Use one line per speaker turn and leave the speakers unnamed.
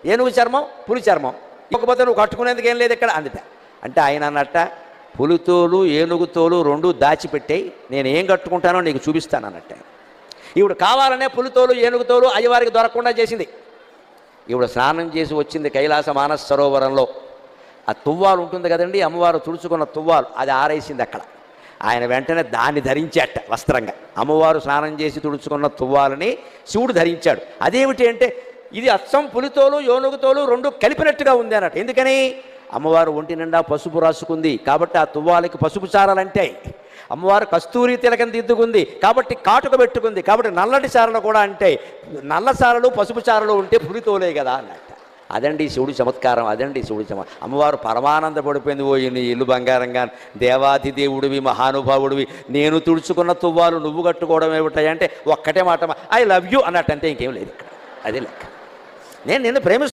ఏనుగు చర్మం పులి చర్మం, ఇవ్వకపోతే నువ్వు కట్టుకునేందుకు ఏం లేదు ఇక్కడ అందుట. అంటే ఆయన అన్నట్ట, పులితోలు ఏనుగుతోలు రెండు దాచిపెట్టాయి, నేను ఏం కట్టుకుంటానో నీకు చూపిస్తాను అన్నట్టు. ఈవిడ కావాలనే పులితోలు ఏనుగుతోలు అయ్యవారికి దొరకకుండా చేసింది. ఈవిడ స్నానం చేసి వచ్చింది కైలాస మానస సరోవరంలో. ఆ తువ్వాలు ఉంటుంది కదండి, అమ్మవారు తుడుచుకున్న తువ్వాలు, అది ఆరేసింది అక్కడ. ఆయన వెంటనే దాన్ని ధరించాట వస్త్రంగా. అమ్మవారు స్నానం చేసి తుడుచుకున్న తువ్వాలని శివుడు ధరించాడు. అదేమిటి అంటే ఇది అచ్చం పులితోలు ఏనుగుతోలు రెండు కలిపినట్టుగా ఉంది అన్నట్టు. ఎందుకని? అమ్మవారు ఒంటి నిండా పసుపు రాసుకుంది కాబట్టి ఆ తువ్వాలకి పసుపు చారలంటే, అమ్మవారు కస్తూరి తిలకం దిద్దుకుంది కాబట్టి కాటుక పెట్టుకుంది కాబట్టి నల్లటి చారలు కూడా అంటే, నల్ల చారలు పసుపు చారలు ఉంటే పులితోలే కదా అన్నట్టు. అదండి శివుడి చమత్కారం, అదండి శివుడి అమ్మవారు పరమానంద పడిపోయింది. ఓ నీ ఇల్లు బంగారంగా, దేవాది దేవుడివి, మహానుభావుడివి, నేను తుడుచుకున్న తువ్వాలు నువ్వు కట్టుకోవడం ఏమిటాయి అంటే ఒక్కటే మాట, ఐ లవ్ యూ అన్నట్టు, అంతే, ఇంకేం లేదు ఇక్కడ. అదే లెక్క. నేను నిన్ను ప్రేమిస్తున్నాను.